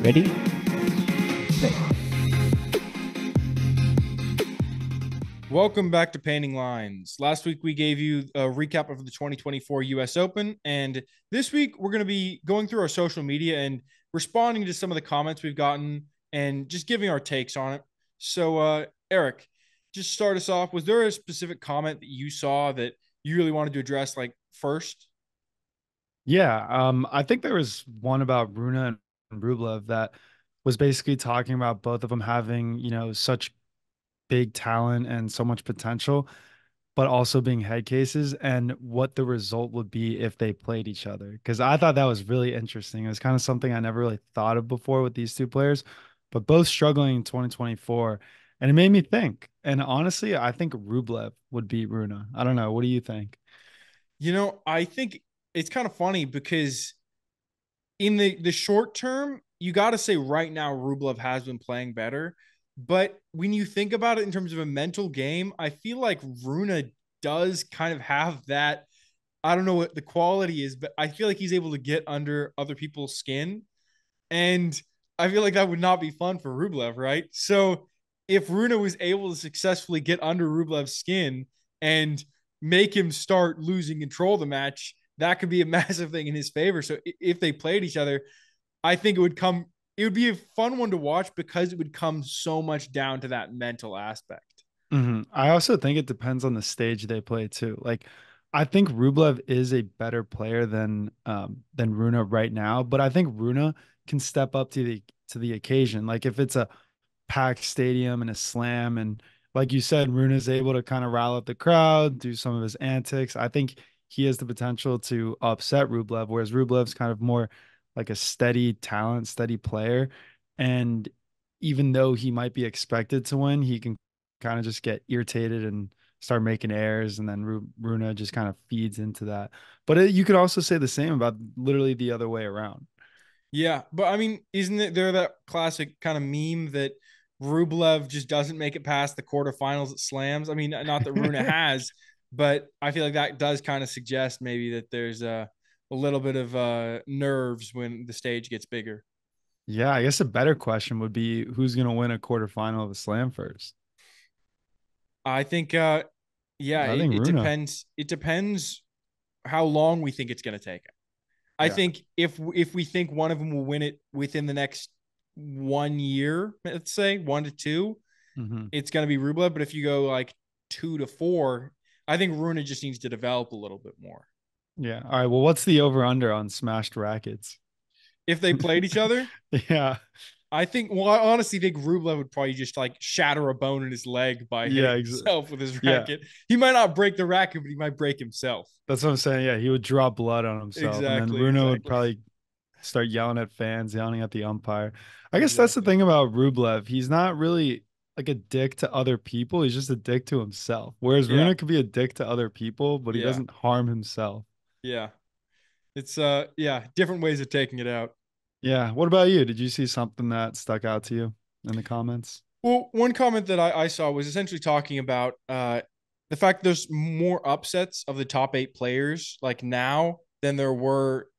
Ready? Play. Welcome back to Painting Lines. Last week we gave you a recap of the 2024 US Open, and this week we're going to be going through our social media and responding to some of the comments we've gotten and just giving our takes on it. So, Eric, just start us off. Was there a specific comment that you saw that you really wanted to address, like first? Yeah, I think there was one about Runa and Rublev that was basically talking about both of them having, such big talent and so much potential, but also being head cases and what the result would be if they played each other. Because I thought that was really interesting. It was kind of something I never really thought of before with these two players, but both struggling in 2024. And it made me think. And honestly, I think Rublev would beat Runa. I don't know. What do you think? I think it's kind of funny because in the short term, you got to say right now Rublev has been playing better. But when you think about it in terms of a mental game, I feel like Runa does kind of have that. I don't know what the quality is, but I feel like he's able to get under other people's skin. And I feel like that would not be fun for Rublev, right? So if Runa was able to successfully get under Rublev's skin and make him start losing control of the match, that could be a massive thing in his favor. So if they played each other, I think it would be a fun one to watch because it would come so much down to that mental aspect. I also think it depends on the stage they play too. Like, I think Rublev is a better player than Runa right now, but I think Runa can step up to the occasion. Like if it's a packed stadium and a slam, and like you said, Runa's able to kind of rile up the crowd, do some of his antics. I think he has the potential to upset Rublev, whereas Rublev's kind of more like a steady talent, steady player. And even though he might be expected to win, he can kind of just get irritated and start making errors, and then Runa just kind of feeds into that. But you could also say the same about literally the other way around. Yeah, but I mean, isn't it there that classic kind of meme that Rublev just doesn't make it past the quarterfinals at slams? I mean, not that Runa has, but I feel like that does kind of suggest maybe that there's a little bit of nerves when the stage gets bigger. Yeah, I guess a better question would be who's going to win a quarterfinal of a slam first. I think, yeah, I think it Runa. depends. It depends how long we think it's going to take. I Yeah. think if we think one of them will win it within the next 1 year, let's say 1 to 2, hmm it's going to be Rublev. But if you go like 2 to 4, I think Runa just needs to develop a little bit more. Yeah. All right. Well, what's the over under on smashed rackets? If they played each other, Yeah. I think. Well, I honestly think Rublev would probably just like shatter a bone in his leg by Yeah. hitting himself with his Yeah. racket. He might not break the racket, but he might break himself. That's what I'm saying. Yeah. He would draw blood on himself. And then Exactly. Runa would Exactly. probably start yelling at fans, yelling at the umpire. I guess that's the Exactly. thing about Rublev. He's not really like a dick to other people. He's just a dick to himself. Whereas Yeah. Runa could be a dick to other people, but he Yeah. doesn't harm himself. Yeah. It's yeah, different ways of taking it out. Yeah. What about you? Did you see something that stuck out to you in the comments? Well, one comment that I saw was essentially talking about the fact there's more upsets of the top 8 players like now than there were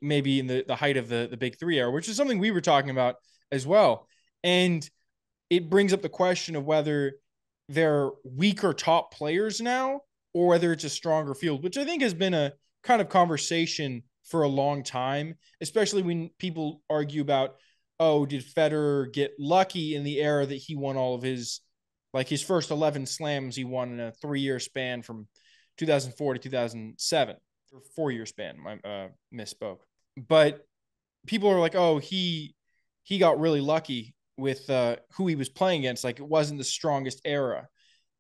maybe in the height of the big three era, which is something we were talking about as well. And it brings up the question of whether they're weaker top players now or whether it's a stronger field, which I think has been a kind of conversation for a long time, especially when people argue about, oh, did Federer get lucky in the era that he won all of his, like his first 11 slams he won in a 3 year span from 2004 to 2007, or 4 year span. I misspoke. But people are like, oh, he got really lucky with who he was playing against. Like it wasn't the strongest era.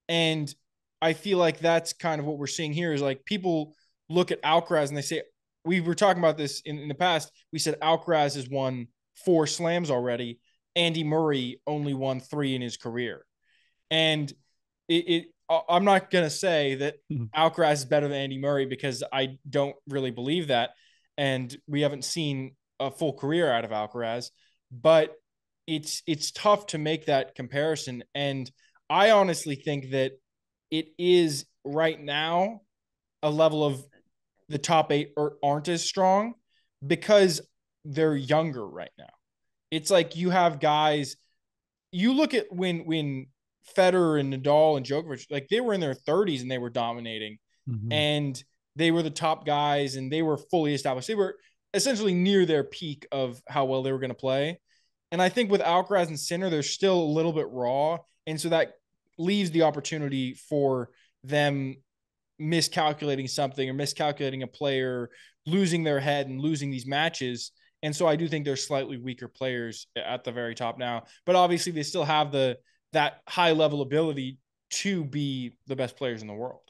And I feel like that's kind of what we're seeing here is like people look at Alcaraz and they say, we were talking about this in the past. We said Alcaraz has won 4 slams already. Andy Murray only won 3 in his career. And I'm not going to say that Alcaraz is better than Andy Murray because I don't really believe that. And we haven't seen a full career out of Alcaraz, but it's tough to make that comparison. And I honestly think that it is right now a level of the top 8 aren't as strong because they're younger right now. It's like you have guys. You look at when Federer and Nadal and Djokovic, like they were in their 30s and they were dominating, Mhm. and they were the top guys and they were fully established. They were essentially near their peak of how well they were going to play. And I think with Alcaraz and Sinner, they're still a little bit raw, and so that leaves the opportunity for them miscalculating something or miscalculating a player, losing their head and losing these matches. And so I do think they're slightly weaker players at the very top now, but obviously they still have that high level ability to be the best players in the world.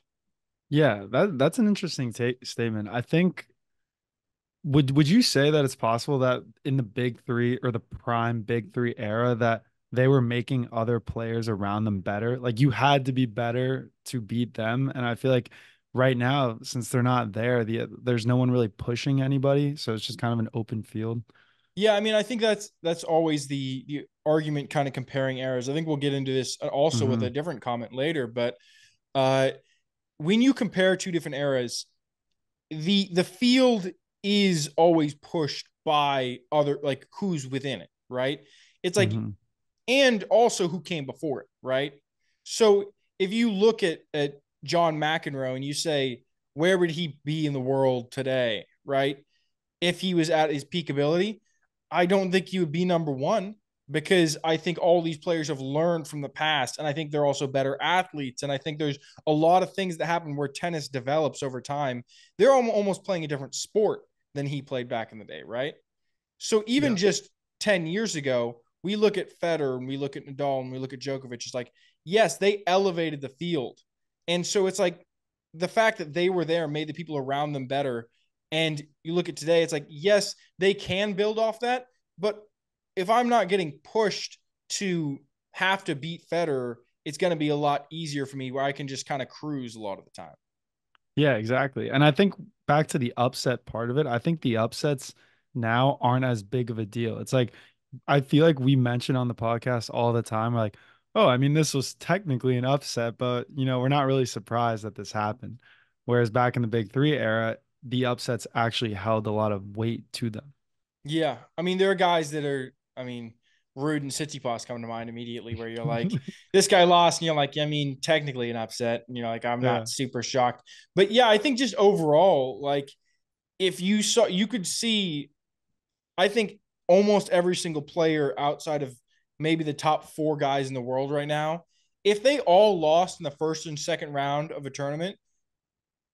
Yeah, that's an interesting statement. I think would you say that it's possible that in the big three or the prime big three era that they were making other players around them better? Like you had to be better to beat them. And I feel like right now, since they're not there, there's no one really pushing anybody. So it's just kind of an open field. Yeah, I mean, I think that's always the argument kind of comparing eras. I think we'll get into this also with a Hmm. different comment later, but uh when you compare two different eras, the field is always pushed by other like who's within it, right? It's like Hmm. and also who came before it, right? So if you look at John McEnroe and you say where would he be in the world today, right? If he was at his peak ability, I don't think he would be number one because I think all these players have learned from the past. And I think they're also better athletes. And I think there's a lot of things that happen where tennis develops over time. They're almost playing a different sport than he played back in the day, right? So even Yeah. just 10 years ago, we look at Federer and we look at Nadal and we look at Djokovic. It's like, yes, they elevated the field. And so it's like the fact that they were there made the people around them better. And you look at today, it's like, yes, they can build off that. But if I'm not getting pushed to have to beat Federer, it's going to be a lot easier for me where I can just kind of cruise a lot of the time. Yeah, exactly. And I think back to the upset part of it, I think the upsets now aren't as big of a deal. It's like I feel like we mention on the podcast all the time, like, oh, I mean, this was technically an upset, but we're not really surprised that this happened. Whereas back in the big three era, the upsets actually held a lot of weight to them. Yeah. I mean, there are guys that are, I mean, Rude and Tsitsipas come to mind immediately where you're like, this guy lost. And you're like, I mean, technically an upset. And you're like, I'm Yeah. not super shocked. But yeah, I think just overall, like, if you saw, you could see, I think almost every single player outside of maybe the top four guys in the world right now, if they all lost in the first and second round of a tournament,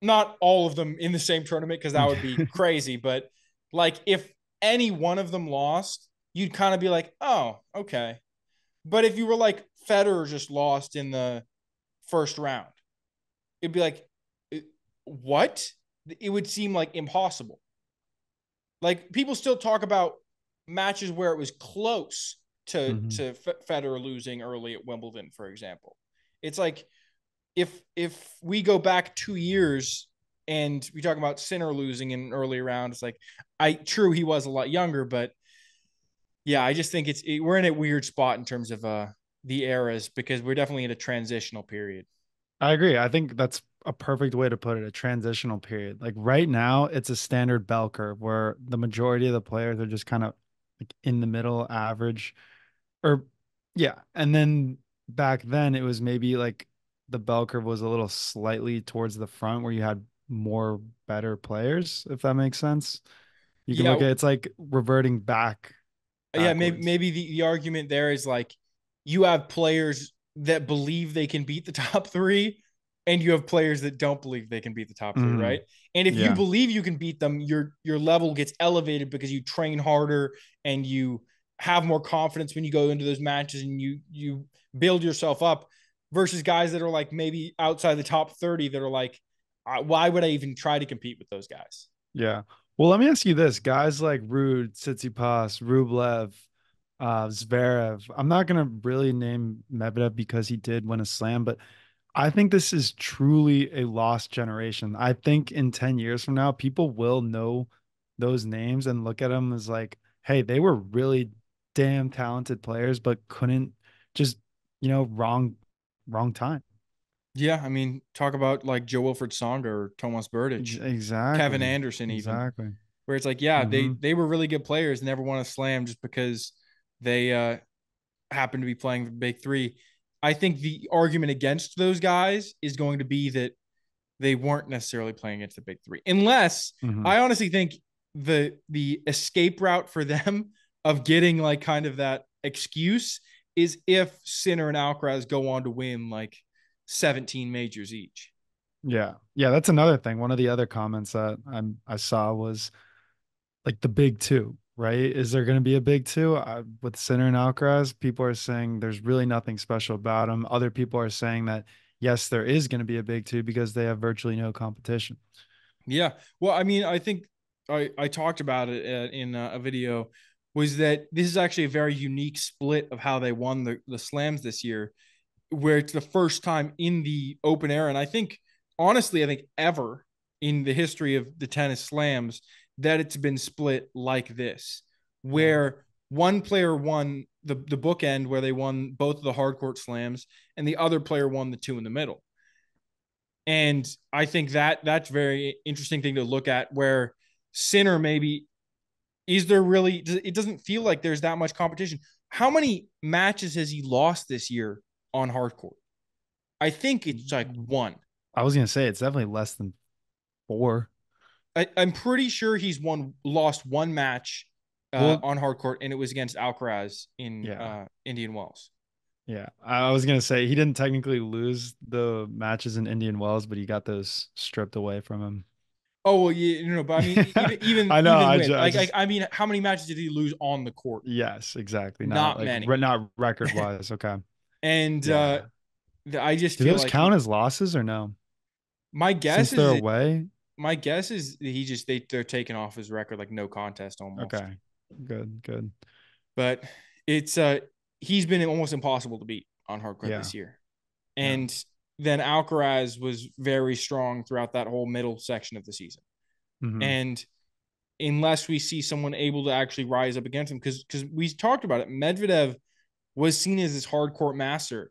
not all of them in the same tournament because that would be crazy. But like if any one of them lost, you'd kind of be like, oh, okay. But if you were like Federer just lost in the first round, it'd be like, what? It would seem like impossible. Like people still talk about matches where it was close Hmm. to Federer losing early at Wimbledon, for example. It's like if we go back 2 years and we talk about Sinner losing in an early round, it's like true he was a lot younger, but yeah, I just think we're in a weird spot in terms of the eras because we're definitely in a transitional period. I agree. I think that's a perfect way to put it, a transitional period. Like right now, it's a standard bell curve where the majority of the players are just kind of like in the middle, average, or yeah. And then back then, it was maybe like the bell curve was a little slightly towards the front where you had more better players, if that makes sense. You can look Yeah, at it's like reverting yeah, maybe backwards. the argument there is like you have players that believe they can beat the top three, and you have players that don't believe they can beat the top three, Hmm. right? And if you Yeah. believe you can beat them, your level gets elevated because you train harder and you have more confidence when you go into those matches and you build yourself up versus guys that are like maybe outside the top 30 that are like, why would I even try to compete with those guys? Yeah. Well, let me ask you this. Guys like Rude, Tsitsipas, Rublev, Zverev. I'm not gonna really name Medvedev because he did win a slam, but I think this is truly a lost generation. I think in 10 years from now, people will know those names and look at them as like, hey, they were really damn talented players, but couldn't just, wrong time. Yeah, I mean, talk about like Joe Wilfred Songa or Tomas Berdych, Kevin Exactly. Anderson even, Exactly. where it's like, yeah, Hmm. they were really good players, never won a slam just because they happen to be playing the big three. I think the argument against those guys is going to be that they weren't necessarily playing against the big three, unless Mhm. I honestly think the escape route for them of getting like kind of that excuse is if Sinner and Alcaraz go on to win like 17 majors each. Yeah. Yeah, that's another thing. One of the other comments that I saw was like the big two, right? Is there going to be a big two with Sinner and Alcaraz? People are saying there's really nothing special about them. Other people are saying that yes, there is going to be a big two because they have virtually no competition. Yeah. Well, I mean, I think I talked about it in a video, was that this is actually a very unique split of how they won the slams this year, where it's the first time in the open era. And I think, honestly, I think ever in the history of the tennis slams that it's been split like this, where one player won the bookend where they won both of the hard court slams and the other player won the two in the middle. And I think that that's very interesting thing to look at, where Sinner maybe, is there really, it doesn't feel like there's that much competition. How many matches has he lost this year on hard court? I think it's like one. I was going to say it's definitely less than 4. I'm pretty sure he's lost one match Well, on hard court, and it was against Alcaraz in yeah. Indian Wells. Yeah. I was going to say he didn't technically lose the matches in Indian Wells, but he got those stripped away from him. Oh well, yeah, but I mean, I know. even with I mean, how many matches did he lose on the court? Yes, exactly. Not Not like many. not record wise. Okay. And Yeah. I just Do feel those like count as losses or no? my Since guess they're is it, away? my guess is he just they're taking off his record like no contest almost. Okay. Good, good. But it's he's been almost impossible to beat on hard court Yeah. this year. Yeah. And then Alcaraz was very strong throughout that whole middle section of the season. Mm-hmm. And unless we see someone able to actually rise up against him, because we talked about it, Medvedev was seen as this hard court master,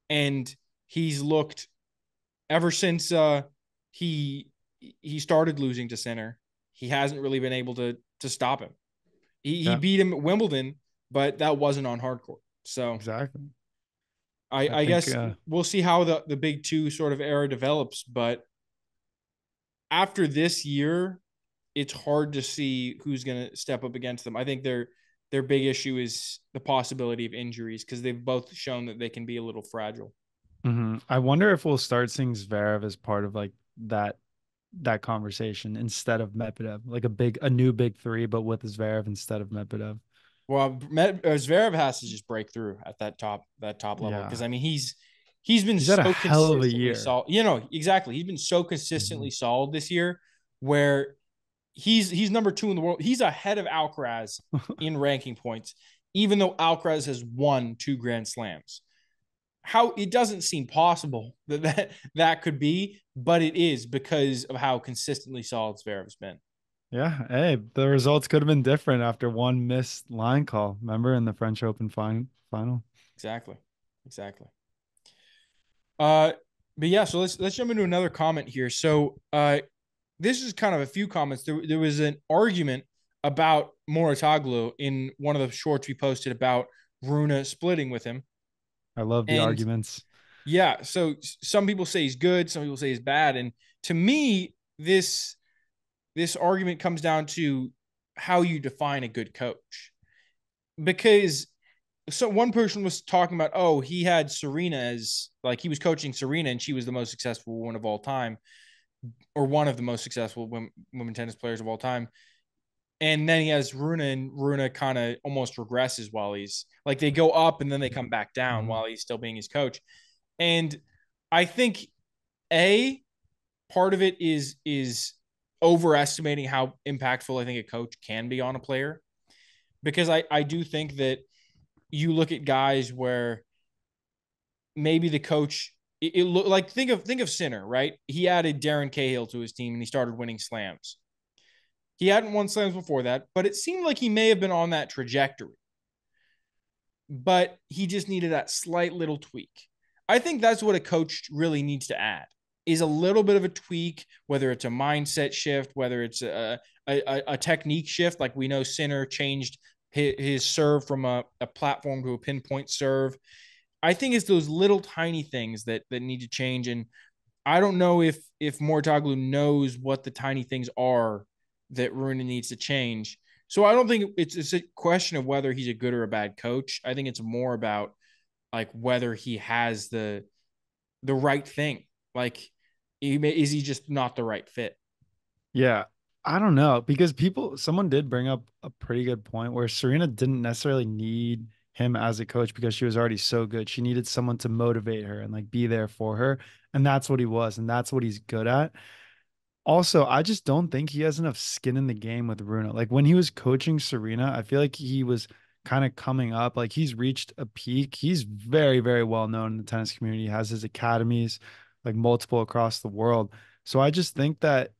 and he's looked ever since he started losing to Sinner. He hasn't really been able to stop him. He Yeah, beat him at Wimbledon, but that wasn't on hard court. So exactly. I think guess we'll see how the big two sort of era develops. But after this year, it's hard to see who's going to step up against them. I think their big issue is the possibility of injuries, because they've both shown that they can be a little fragile. I wonder if we'll start seeing Zverev as part of like that conversation instead of Medvedev, like a new big three, but with Zverev instead of Medvedev. Well, Zverev has to just break through at that top level, Yeah, because I mean he's been he's had a so hell of a consistently year. solid. Exactly. He's been so consistently solid this year, where he's number 2 in the world. He's ahead of Alcaraz in ranking points, even though Alcaraz has won 2 Grand Slams. How it doesn't seem possible that could be, but it is because of how consistently solid Zverev's been. Yeah, hey, the results could have been different after one missed line call. Remember in the French Open final? Exactly. Uh, but yeah, so let's jump into another comment here. So this is kind of a few comments. There was an argument about Mouratoglou in one of the shorts we posted about Rune splitting with him. I love the And arguments. yeah, so some people say he's good, some people say he's bad, and to me, this argument comes down to how you define a good coach. Because so one person was talking about, oh, he had Serena as, like, he was coaching Serena and she was the most successful woman of all time, or one of the most successful women tennis players of all time. And then he has Rune, and Rune kind of almost regresses while he's like, they go up and then they come back down while he's still being his coach. And I think part of it is overestimating how impactful I think a coach can be on a player, because I do think that you look at guys where maybe the coach, it look like, think of Sinner, right? He added Darren Cahill to his team and he started winning slams. He hadn't won slams before that, but it seemed like he may have been on that trajectory. But he just needed that slight little tweak. I think that's what a coach really needs to add, is a little bit of a tweak, whether it's a mindset shift, whether it's a technique shift. Like we know Sinner changed his serve from a platform to a pinpoint serve. I think it's those little tiny things that need to change. And I don't know if Mouratoglou knows what the tiny things are that Runa needs to change. So I don't think it's a question of whether he's a good or a bad coach. I think it's more about like whether he has the right thing. Like, is he just not the right fit? Yeah. I don't know because someone did bring up a pretty good point where Serena didn't necessarily need him as a coach because she was already so good. She needed someone to motivate her and like be there for her. And that's what he was. And that's what he's good at. Also, I just don't think he has enough skin in the game with Runa. Like when he was coaching Serena, I feel like he was kind of coming up. Like he's reached a peak. He's very, very well known in the tennis community. He has his academies, like multiple across the world. So I just think that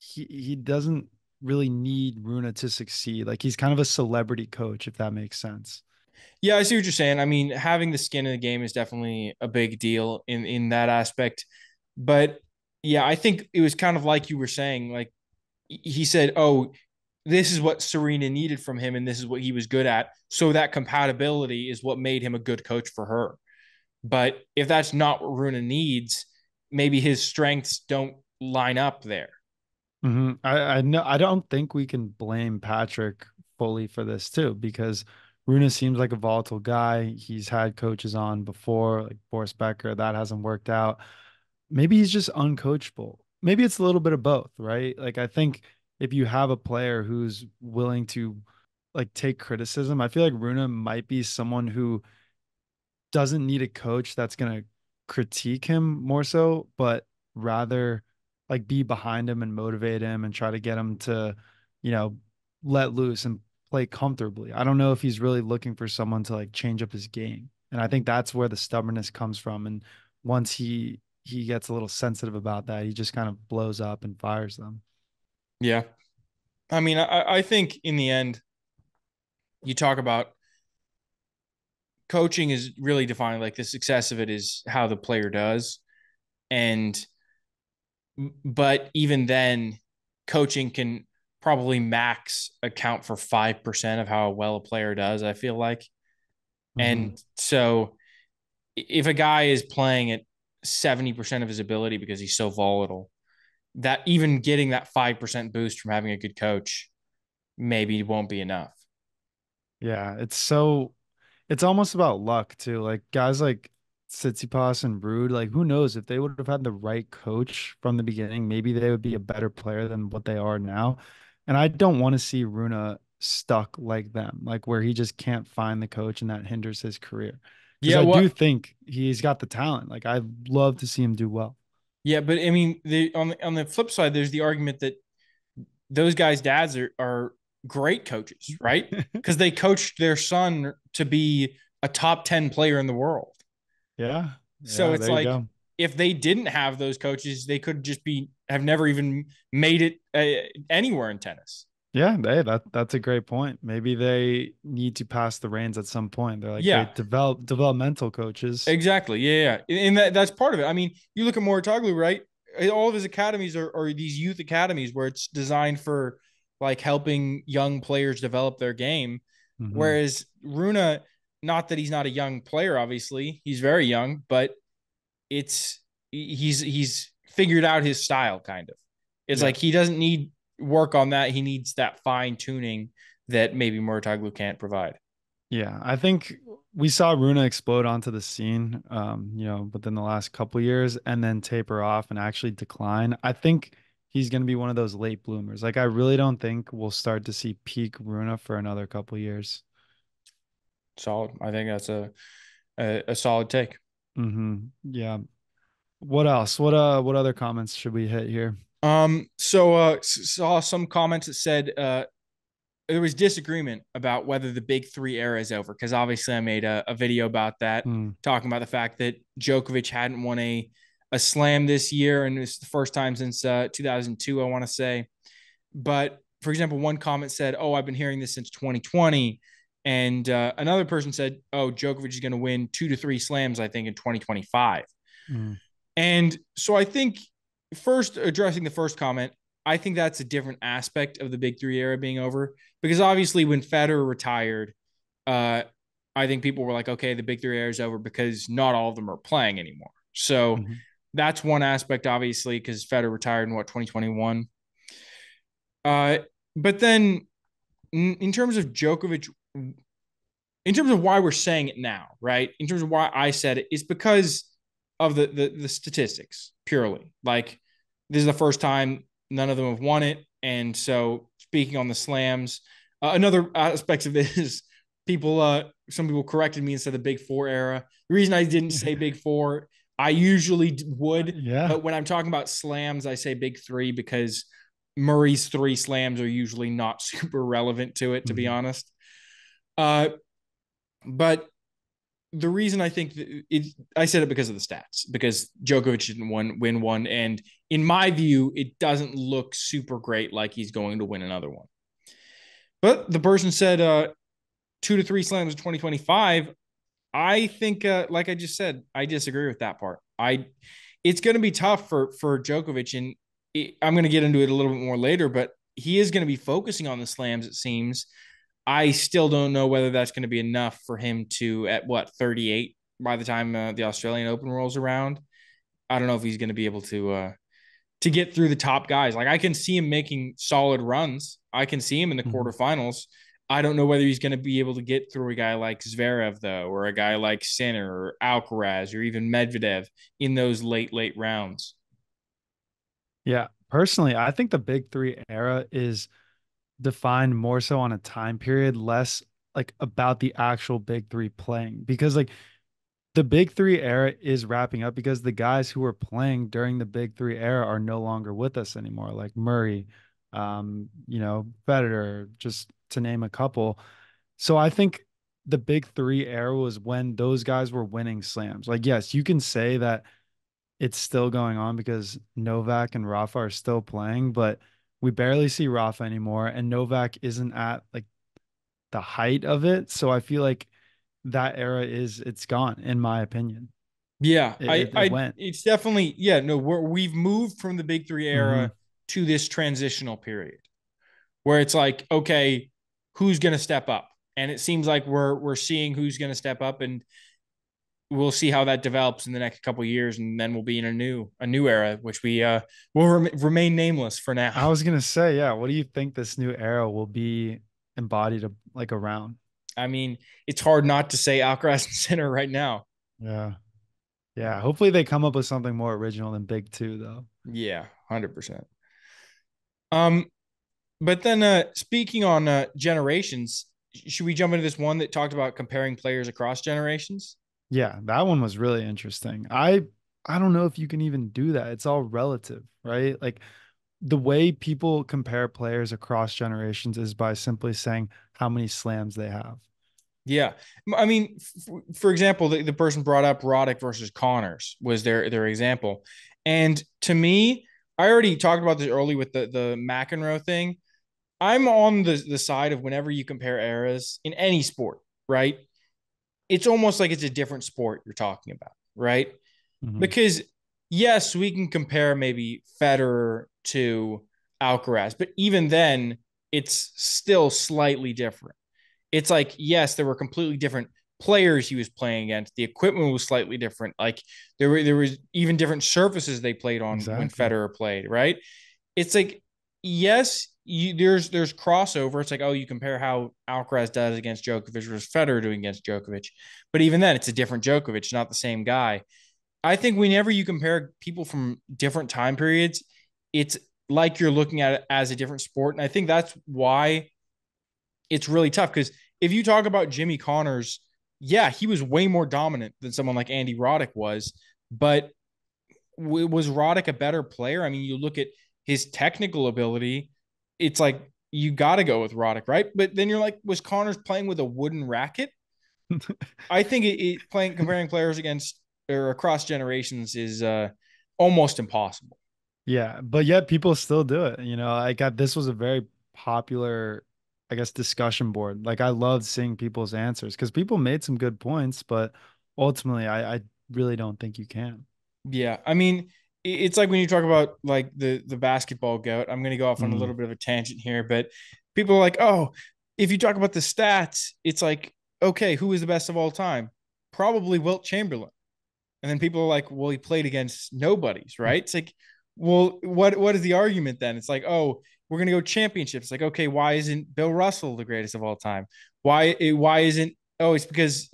he doesn't really need Runa to succeed. Like he's kind of a celebrity coach, if that makes sense. Yeah, I see what you're saying. I mean, having the skin in the game is definitely a big deal in that aspect. But yeah, I think it was kind of like you were saying, like he said, "Oh, this is what Serena needed from him, and this is what he was good at." So that compatibility is what made him a good coach for her. But if that's not what Runa needs, maybe his strengths don't line up there. I know I don't think we can blame Patrick fully for this too, because Runa seems like a volatile guy. He's had coaches on before, like Boris Becker, that hasn't worked out. Maybe he's just uncoachable. Maybe it's a little bit of both, right? Like I think if you have a player who's willing to like take criticism, I feel like Runa might be someone who doesn't need a coach that's going to critique him more so, but rather like be behind him and motivate him and try to get him to, you know, let loose and play comfortably. I don't know if he's really looking for someone to like change up his game. And I think that's where the stubbornness comes from. And once he gets a little sensitive about that, he just kind of blows up and fires them. Yeah. I mean, I think in the end, you talk about coaching is really defined like the success of it is how the player does. And but even then, coaching can probably max account for 5% of how well a player does, I feel like. Mm-hmm. And so if a guy is playing at 70% of his ability because he's so volatile, that even getting that 5% boost from having a good coach maybe won't be enough. Yeah, it's almost about luck too. Like guys like Tsitsipas and Rude, like who knows if they would have had the right coach from the beginning, maybe they would be a better player than what they are now. And I don't want to see Runa stuck like them, like where he just can't find the coach and that hinders his career. Because Yeah, I do what think he's got the talent. Like I'd love to see him do well. yeah, but I mean, on the flip side, there's the argument that those guys' dads are great coaches, right? Because they coached their son to be a top 10 player in the world. Yeah. So Yeah, it's there you like go. if they didn't have those coaches, they could just be have never even made it anywhere in tennis. Yeah, that's a great point. Maybe they need to pass the reins at some point. They're like Yeah, great developmental coaches. exactly. Yeah, yeah. And that's part of it. I mean, you look at Mouratoglou, right? All of his academies are these youth academies where it's designed for like helping young players develop their game. Hmm. Whereas Runa, not that he's not a young player, obviously, he's very young, but it's he's figured out his style kind of. It's Yeah. like he doesn't need work on that. He needs that fine tuning that maybe Mouratoglou can't provide. Yeah. I think we saw Runa explode onto the scene, within the last couple years and then taper off and actually decline. I think he's going to be one of those late bloomers. Like, I really don't think we'll start to see peak Runa for another couple years. Solid. I think that's a solid take. Yeah. What else? What other comments should we hit here? Saw some comments that said there was disagreement about whether the big three era is over because obviously I made a video about that, Hmm. talking about the fact that Djokovic hadn't won a slam this year, and it's the first time since 2002, I want to say. But for example, one comment said, "Oh, I've been hearing this since 2020," and another person said, "Oh, Djokovic is going to win 2 to 3 slams, I think, in 2025." Hmm. And so I think first addressing the first comment, I think that's a different aspect of the Big Three era being over because obviously when Federer retired, uh, I think people were like, okay, the Big Three era is over because not all of them are playing anymore. So Mhm. that's one aspect, obviously, because Federer retired in what 2021. Uh, but then in terms of Djokovic, in terms of why we're saying it now, right? In terms of why I said it, it's because of the statistics purely. Like this is the first time none of them have won it, and so speaking on the slams, another aspect of this is people. Some people corrected me and said the Big Four era. The reason I didn't say Big Four, I usually would, Yeah. but when I'm talking about slams, I say Big Three because Murray's three slams are usually not super relevant to it, to be Mhm. honest. But the reason I think I said it because of the stats, because Djokovic didn't win one, and in my view, it doesn't look super great like he's going to win another one. But the person said 2 to 3 slams in 2025. I think, like I just said, I disagree with that part. It's going to be tough for Djokovic, and I'm going to get into it a little bit more later, but he is going to be focusing on the slams. It seems. I still don't know whether that's going to be enough for him to at what 38 by the time the Australian Open rolls around. I don't know if he's going to be able to get through the top guys. Like I can see him making solid runs. I can see him in the Mhm. quarterfinals. I don't know whether he's going to be able to get through a guy like Zverev though, or a guy like Sinner or Alcaraz or even Medvedev in those late rounds. Yeah. Personally, I think the Big Three era is defined more so on a time period, less like about the actual Big Three playing. Because like the Big Three era is wrapping up because the guys who were playing during the Big Three era are no longer with us anymore, like Murray, Federer, just to name a couple. So I think the Big Three era was when those guys were winning slams. Like, yes, you can say that it's still going on because Novak and Rafa are still playing, but we barely see Rafa anymore, and Novak isn't at like the height of it. So I feel like that era it's gone, in my opinion. Yeah, It went. it's definitely yeah. No, we've moved from the Big Three Hmm. era to this transitional period where it's like, okay, who's going to step up? And it seems like we're seeing who's going to step up, and we'll see how that develops in the next couple of years, and then we'll be in a new era, which we will remain nameless for now. I was gonna say, yeah. What do you think this new era will be embodied like around? I mean, it's hard not to say Alcaraz and Sinner right now. Yeah, yeah. Hopefully they come up with something more original than Big Two, though. Yeah, 100%. Um, but then speaking on generations, should we jump into this one that talked about comparing players across generations? Yeah, that one was really interesting. I don't know if you can even do that. It's all relative, right? Like the way people compare players across generations is by simply saying how many slams they have. Yeah, I mean, for example, the person brought up Roddick versus Connors was their example, and to me, I already talked about this early with the McEnroe thing. I'm on the side of whenever you compare eras in any sport, right? It's almost like it's a different sport you're talking about, right? Hmm. Because yes, we can compare maybe Federer to Alcaraz, but even then, it's still slightly different. It's like yes, there were completely different players he was playing against. The equipment was slightly different. Like there was even different surfaces they played on when Exactly. Federer played, right? It's like yes, there's crossover. It's like oh, you compare how Alcaraz does against Djokovic versus Federer doing against Djokovic, but even then, it's a different Djokovic, not the same guy. I think whenever you compare people from different time periods, it's like you're looking at it as a different sport, and I think that's why it's really tough because if you talk about Jimmy Connors, yeah, he was way more dominant than someone like Andy Roddick was. But was Roddick a better player? I mean, you look at his technical ability, it's like you got to go with Roddick, right? But then you're like, was Connors playing with a wooden racket? I think playing comparing players against or across generations is almost impossible. Yeah, but yet people still do it. This was a very popular, I guess, discussion board. Like I loved seeing people's answers because people made some good points, but ultimately I really don't think you can. Yeah, I mean, it's like when you talk about like the basketball goat. I'm going to go off on a little Mm. bit of a tangent here, but people are like, oh, if you talk about the stats, it's like, okay, who is the best of all time? Probably Wilt Chamberlain. And then people are like, well, he played against nobodies, right? It's like, well, what is the argument then? It's like, oh, we're gonna go championships. Like, okay, why isn't Bill Russell the greatest of all time? Why isn't oh, it's because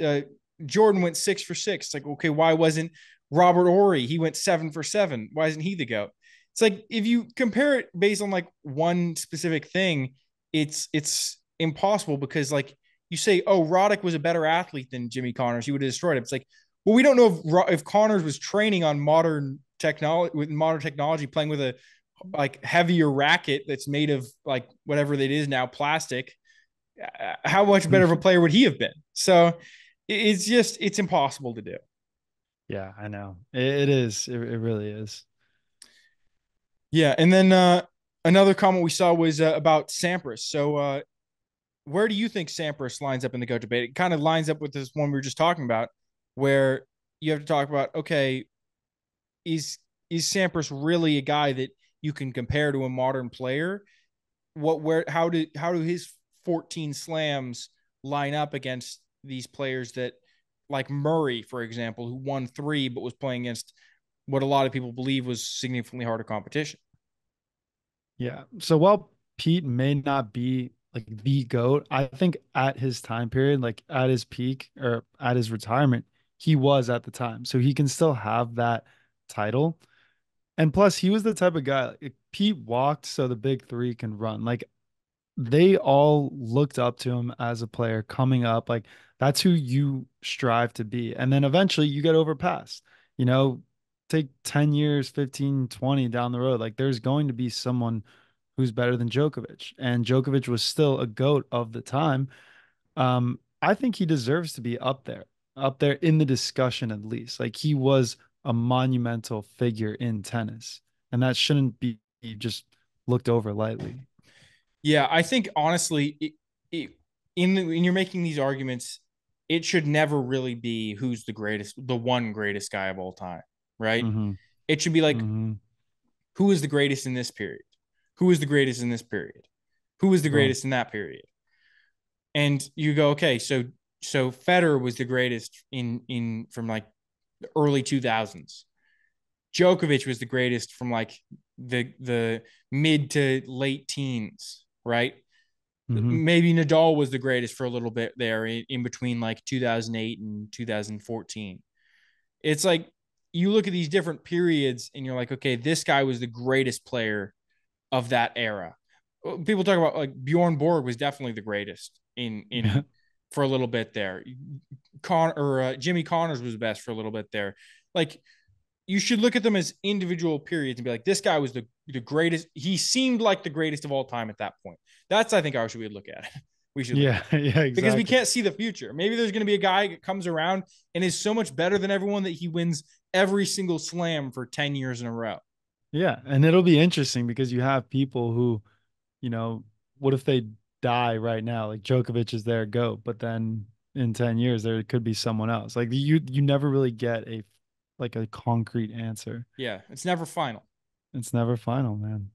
Jordan went 6 for 6. It's like, okay, why wasn't Robert Horry? He went 7 for 7. Why isn't he the GOAT? It's like if you compare it based on like one specific thing, it's impossible because like you say, oh, Roddick was a better athlete than Jimmy Connors, he would have destroyed him. It's like, well, we don't know if Connors was training on modern technology, playing with a like heavier racket that's made of like whatever it is now, plastic. How much better of a player would he have been? So it's impossible to do. Yeah, I know. It is. It really is. Yeah, and then another comment we saw was about Sampras. So where do you think Sampras lines up in the GOAT debate? It kind of lines up with this one we were just talking about, where you have to talk about, okay, is is Sampras really a guy that you can compare to a modern player? How do his 14 slams line up against these players that like Murray, for example, who won 3 but was playing against what a lot of people believe was significantly harder competition? Yeah. So while Pete may not be like the GOAT, I think at his time period, like at his peak or at his retirement, he was at the time. So he can still have that title. And plus, he was the type of guy like, Pete walked so the big three can run. Like they all looked up to him as a player coming up. Like that's who you strive to be. And then eventually you get overpassed. You know, take 10 years, 15, 20 down the road. Like there's going to be someone who's better than Djokovic. And Djokovic was still a GOAT of the time. I think he deserves to be up there in the discussion at least. Like he was a monumental figure in tennis. And that shouldn't be just looked over lightly. Yeah, I think honestly, when you're making these arguments, it should never really be who's the greatest, the one greatest guy of all time, right? Hmm. It should be like Hmm. who is the greatest in this period, who is the greatest in this period, who is the Well, greatest in that period, and you go, okay, so Federer was the greatest in from like the early 2000s. Djokovic was the greatest from like the mid to late teens, right? hmm. Maybe Nadal was the greatest for a little bit there in between like 2008 and 2014. It's like you look at these different periods and you're like, okay, this guy was the greatest player of that era. People talk about like Bjorn Borg was definitely the greatest in for a little bit there. Jimmy Connors was the best for a little bit there. Like you should look at them as individual periods and be like, this guy was the greatest. He seemed like the greatest of all time at that point. That's I think how should we look at it. We should look at Yeah, it yeah, because we exactly. can't see the future. Maybe there's going to be a guy that comes around and is so much better than everyone that he wins every single slam for 10 years in a row. Yeah, and it'll be interesting because you have people who, you know, what if they die right now? Like Djokovic is their GOAT, but then in 10 years there could be someone else. Like you never really get a like a concrete answer. Yeah, it's never final. It's never final, man.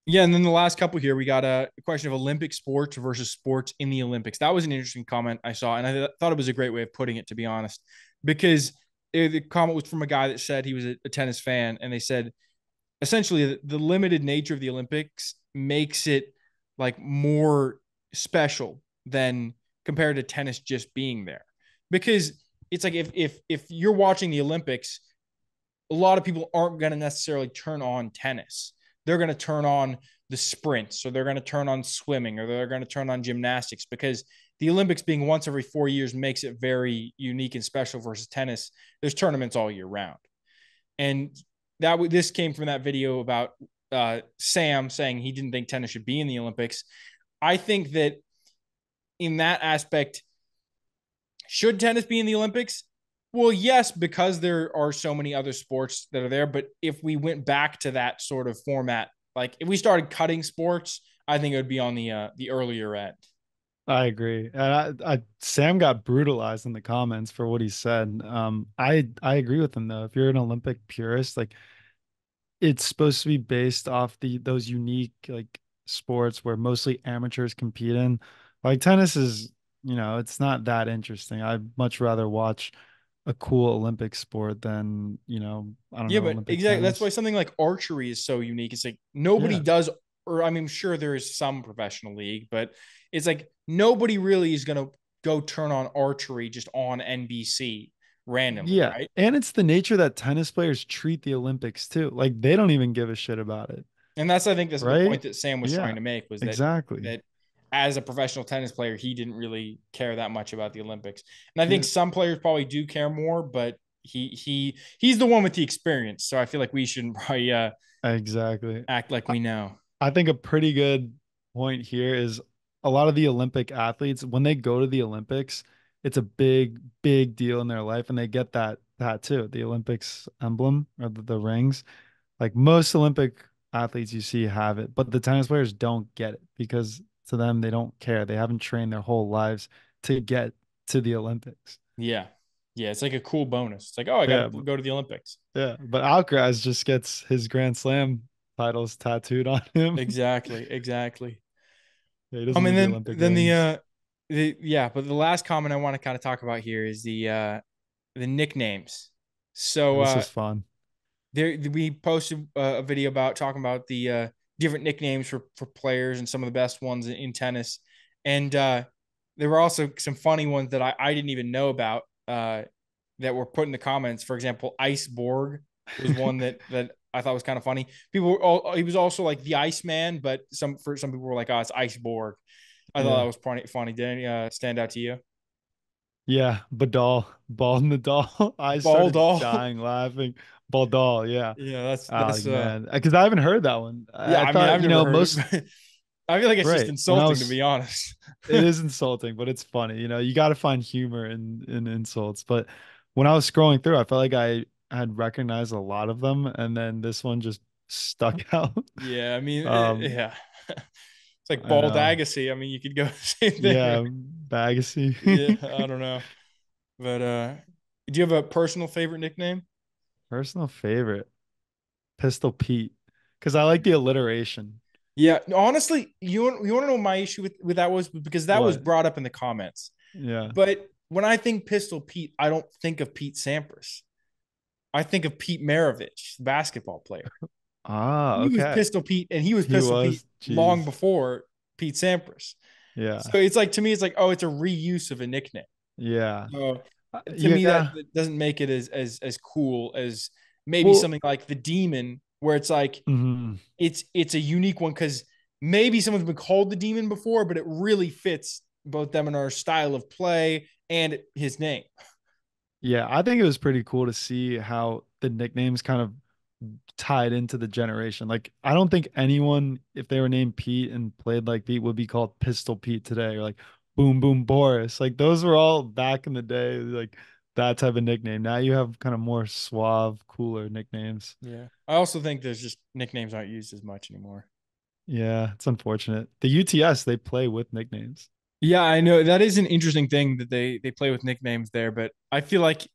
Yeah, and then the last couple here, we got a question of Olympic sports versus sports in the Olympics. That was an interesting comment I saw, and I thought it was a great way of putting it, to be honest, because the comment was from a guy that said he was a tennis fan, and they said essentially the limited nature of the Olympics makes it like more special than compared to tennis just being there, because it's like if you're watching the Olympics, a lot of people aren't going to necessarily turn on tennis. They're going to turn on the sprints, or they're going to turn on swimming, or they're going to turn on gymnastics, because the Olympics being once every 4 years makes it very unique and special versus tennis. There's tournaments all year round. And this came from that video about Sam saying he didn't think tennis should be in the Olympics. I think that in that aspect, should tennis be in the Olympics? Well, yes, because there are so many other sports that are there. But if we went back to that sort of format, like if we started cutting sports, I think it would be on the earlier end. I agree. And Sam got brutalized in the comments for what he said. I agree with him though. If you're an Olympic purist, like it's supposed to be based off those unique like sports where mostly amateurs compete in. Like tennis is, it's not that interesting. I'd much rather watch a cool Olympic sport than, I don't Yeah, know, but Olympic exactly that's why tennis. something like archery is so unique. It's like nobody Yeah. does, or I mean, sure there is some professional league, but it's like nobody really is gonna go turn on archery just on NBC randomly, Yeah. right? And it's the nature that tennis players treat the Olympics too. Like they don't even give a shit about it. And that's I think that's the Right? point that Sam was Yeah, trying to make was that exactly. that as a professional tennis player, he didn't really care that much about the Olympics. And I think Yeah, some players probably do care more, but he's the one with the experience. So I feel like we shouldn't probably exactly. act like I, we know. I think a pretty good point here is a lot of the Olympic athletes, when they go to the Olympics, it's a big, big deal in their life. And they get that tattoo, the Olympics emblem or the rings. Like most Olympic athletes you see have it, but the tennis players don't get it because to them, they don't care. They haven't trained their whole lives to get to the Olympics. Yeah. Yeah. It's like a cool bonus. It's like, oh, I got Yeah, to go to the Olympics. yeah. But Alcaraz just gets his Grand Slam titles tattooed on him. Exactly. Exactly. Yeah, he doesn't And need the Olympic rings. yeah, but the last comment I want to kind of talk about here is the nicknames. So This is fun. there we posted a video about talking about the different nicknames for players and some of the best ones in tennis, and there were also some funny ones that I didn't even know about that were put in the comments. For example, Ice Borg was one that I thought was kind of funny. People were all, he was also like the Iceman, but some people were like, oh, it's Ice Borg. I thought that Yeah. was funny. Did any stand out to you? Yeah. Badal. Ball in the doll. I Ball started doll. dying laughing. Ball doll. Yeah. Yeah, Oh that's man. Because I haven't heard that one. yeah. I I mean, thought, I've never heard it, most but I feel like it's just right. When I insulting to was be honest. it is insulting, but it's funny. You got to find humor in insults. But when I was scrolling through, I felt like I had recognized a lot of them, and then this one just stuck out. Yeah, I mean, Um, yeah, it's like I bald know. Agassi. I mean, you could go the same thing, right? Yeah, Yeah, Bagassi. I don't know, but do you have a personal favorite nickname? Personal favorite, Pistol Pete, because I like the alliteration. Yeah, honestly, you want to know what my issue with that was because that was What? brought up in the comments. Yeah. But when I think Pistol Pete, I don't think of Pete Sampras. I think of Pete Maravich, the basketball player. Ah, He was okay. Pistol Pete, and he was He Pistol Pete was. long Jeez. before Pete Sampras. Yeah. So it's like to me, it's like, oh, it's a reuse of a nickname. Yeah. So to me, that Yeah. doesn't make it as cool as maybe Well, something like the Demon, where it's like mhm. it's a unique one because maybe someone's been called the Demon before, but it really fits both them and our style of play and his name. Yeah, I think it was pretty cool to see how the nicknames kind of tied into the generation. Like, I don't think anyone, if they were named Pete and played like Pete, would be called Pistol Pete today or like Boom Boom Boris. Like, those were all back in the day, like that type of nickname. Now you have kind of more suave, cooler nicknames. Yeah, I also think there's just nicknames aren't used as much anymore. Yeah, it's unfortunate. The UTS, they play with nicknames. Yeah, I know that is an interesting thing that they play with nicknames there, but I feel like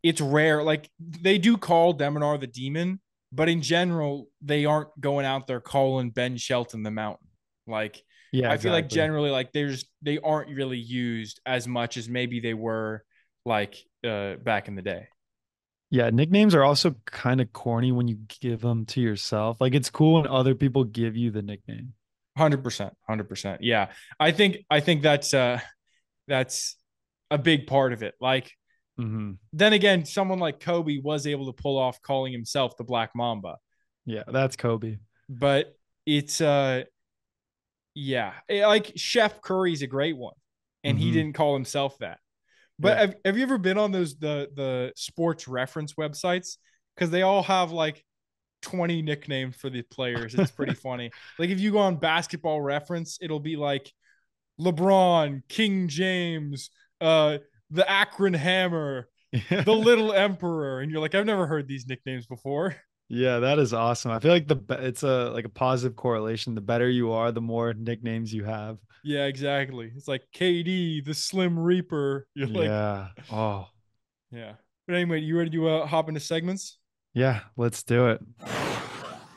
it's rare. Like they do call Deminar the Demon, but in general, they aren't going out there calling Ben Shelton the Mountain. Like Yeah, I feel like exactly. generally, like they aren't really used as much as maybe they were like back in the day. Yeah, nicknames are also kind of corny when you give them to yourself. Like, it's cool when other people give you the nickname. 100%, 100%. Yeah, I think that's a big part of it. Like Hmm. then again, someone like Kobe was able to pull off calling himself the Black Mamba, Yeah, that's Kobe. but it's yeah, like Chef Curry's a great one, and he Hmm. didn't call himself that. But Yeah. have you ever been on those the sports reference websites? Because they all have like 20 nicknames for the players. It's pretty funny. Like if you go on Basketball Reference, it'll be like LeBron, King James, the Akron Hammer, Yeah. the Little Emperor, and you're like, I've never heard these nicknames before. Yeah, that is awesome. I feel like it's a like a positive correlation. The better you are, the more nicknames you have. Yeah, exactly. It's like KD, the Slim Reaper. You're like, Yeah. Oh, yeah. But anyway, you ready to hop into segments? yeah, let's do it.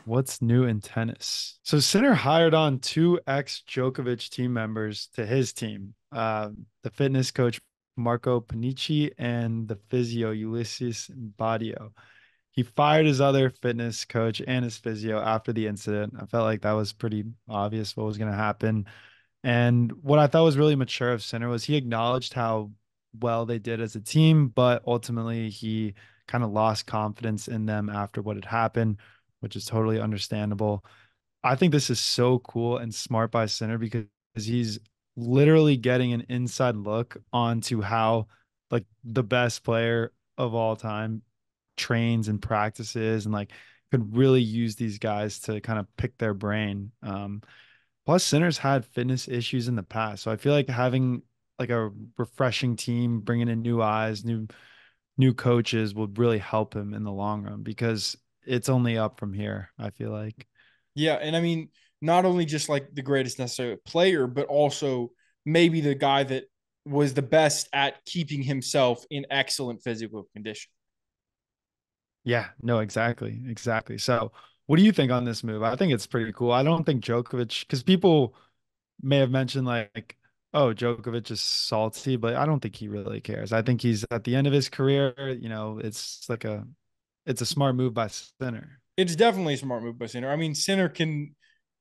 What's new in tennis? So Sinner hired on two ex-Djokovic team members to his team. The fitness coach Marco Panici and the physio Ulysses Badio. He fired his other fitness coach and his physio after the incident. I felt like that was pretty obvious what was going to happen. And what I thought was really mature of Sinner was he acknowledged how well they did as a team, but ultimately he kind of lost confidence in them after what had happened, which is totally understandable. I think this is so cool and smart by Sinner because he's literally getting an inside look onto how like the best player of all time trains and practices and like could really use these guys to kind of pick their brain. Plus, Sinner's had fitness issues in the past, so I feel like having like a refreshing team, bringing in new eyes, new coaches would really help him in the long run because it's only up from here. I feel like. Yeah, and I mean, not only just like the greatest necessary player, but also maybe the guy that was the best at keeping himself in excellent physical condition. Yeah, no, exactly, exactly. So, what do you think on this move? I think it's pretty cool. I don't think Djokovic, because people may have mentioned like, oh, Djokovic is salty, but I don't think he really cares. I think he's at the end of his career. It's a smart move by Sinner. It's definitely a smart move by Sinner. I mean, Sinner can,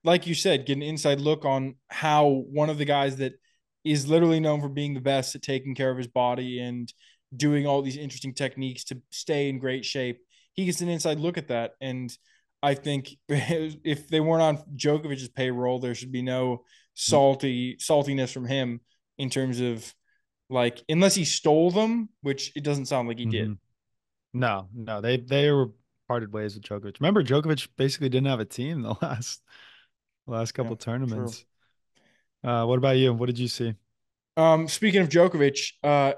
like you said, get an inside look on how one of the guys that is literally known for being the best at taking care of his body and doing all these interesting techniques to stay in great shape. He gets an inside look at that. And I think if they weren't on Djokovic's payroll, there should be no saltiness from him in terms of like, unless he stole them, which it doesn't sound like he did. Mm-hmm. No, no, they were parted ways with Djokovic. Remember, Djokovic basically didn't have a team the last Yeah, couple true. tournaments. What about you? What did you see? Speaking of Djokovic, I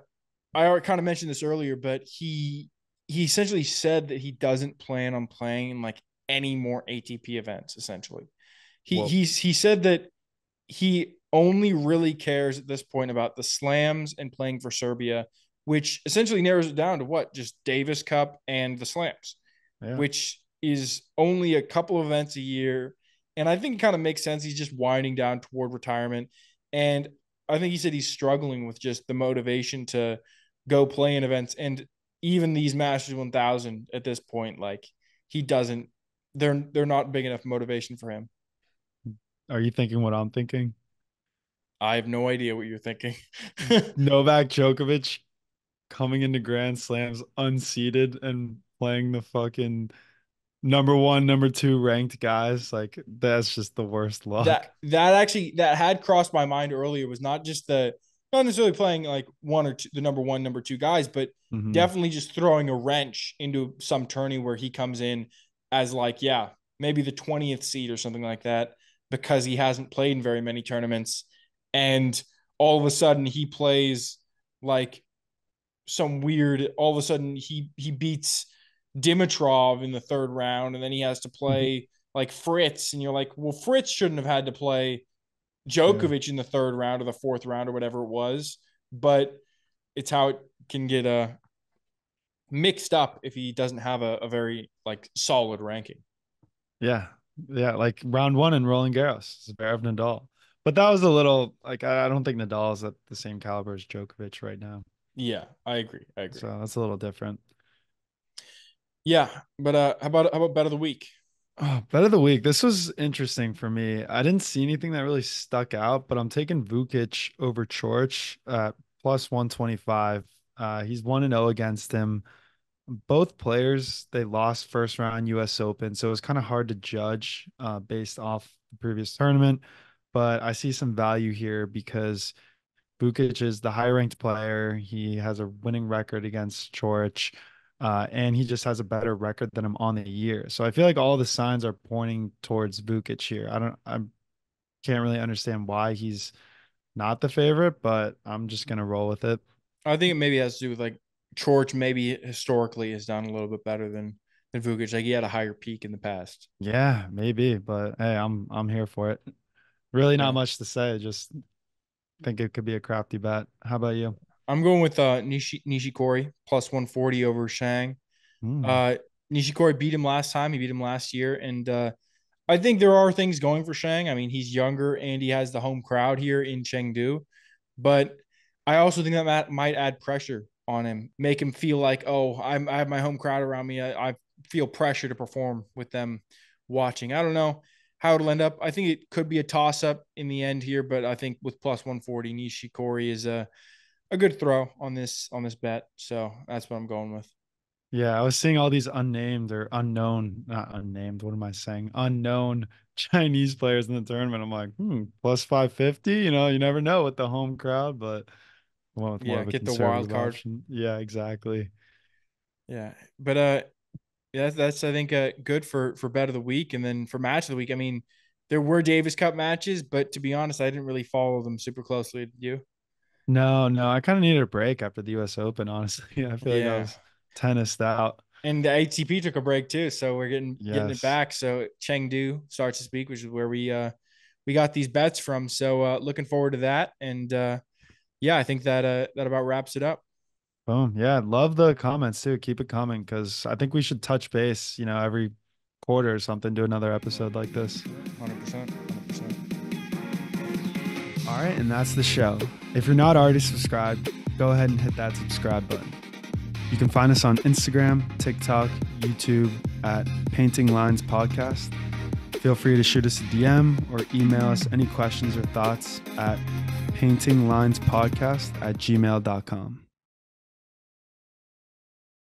already kind of mentioned this earlier, but he essentially said that he doesn't plan on playing in like any more ATP events. Essentially, Whoa. he said that he only really cares at this point about the slams and playing for Serbia, which essentially narrows it down to what just Davis Cup and the slams, Yeah. which is only a couple of events a year. And I think it kind of makes sense. He's just winding down toward retirement. And I think he said he's struggling with just the motivation to go play in events. And even these Masters 1000 at this point, like he doesn't, they're not big enough motivation for him. Are you thinking what I'm thinking? I have no idea what you're thinking. Novak Djokovic coming into Grand Slams unseeded and playing the fucking number one, number two ranked guys. Like that's just the worst luck. That actually that had crossed my mind earlier was not just the not necessarily playing like one or two the number one, number two guys, but Hmm. definitely just throwing a wrench into some tourney where he comes in as like, yeah, maybe the 20th seed or something like that, because he hasn't played in very many tournaments. And all of a sudden he plays like some weird all of a sudden he beats Dimitrov in the third round, and then he has to play like Fritz, and you're like, well, Fritz shouldn't have had to play Yeah. Djokovic in the third round or the fourth round or whatever it was, but it's how it can get mixed up if he doesn't have a very like solid ranking. Yeah. Yeah. Like round one in Roland Garros, Zverev Nadal. But that was a little like I don't think Nadal is at the same caliber as Djokovic right now. Yeah, I agree. I agree. So that's a little different. Yeah, but how about bet of the week? Oh, bet of the week. This was interesting for me. I didn't see anything that really stuck out, but I'm taking Vukic over Chorich at plus 125. He's 1-0 against him. Both players, they lost first round US Open, so it's kind of hard to judge based off the previous tournament. But I see some value here because Vukic is the high ranked player. He has a winning record against Chorich, and he just has a better record than him on the year. So I feel like all the signs are pointing towards Vukic here. I can't really understand why he's not the favorite, but I'm just gonna roll with it. I think it maybe has to do with like George maybe historically has done a little bit better than Vukic. Like he had a higher peak in the past. Yeah, maybe, but hey, I'm here for it. Really not Yeah. much to say. Just think it could be a crafty bet. How about you? I'm going with Nishikori plus 140 over Shang. Hmm. Uh Nishikori beat him last time. He beat him last year. And I think there are things going for Shang. I mean, he's younger and he has the home crowd here in Chengdu. But I also think that might add pressure on him, make him feel like, oh, I have my home crowd around me. I feel pressure to perform with them watching. I don't know how it'll end up. I think it could be a toss up in the end here, but I think with plus 140, Nishikori is a good throw on this bet. So that's what I'm going with. Yeah, I was seeing all these unnamed or unknown, not unnamed. What am I saying? Unknown Chinese players in the tournament. I'm like, plus 550. You know, you never know with the home crowd, but well, with more Yeah, of a get the wild conservative card. option. Yeah, exactly. Yeah, but yeah, that's I think good for bet of the week, and then for match of the week. I mean, there were Davis Cup matches, but to be honest, I didn't really follow them super closely. Did you? No, no, I kind of needed a break after the US Open, honestly. I feel like I Yeah, was tennised out. and the ATP took a break too, so we're getting it Yes. back. So Chengdu starts this week, which is where we got these bets from. So looking forward to that, and yeah, I think that that about wraps it up. Boom. Yeah, love the comments too. Keep it coming because I think we should touch base, every quarter or something, do another episode like this. 100%, 100%. All right, and that's the show. If you're not already subscribed, go ahead and hit that subscribe button. You can find us on Instagram, TikTok, YouTube at Painting Lines Podcast. Feel free to shoot us a DM or email us any questions or thoughts at paintinglinespodcast@gmail.com.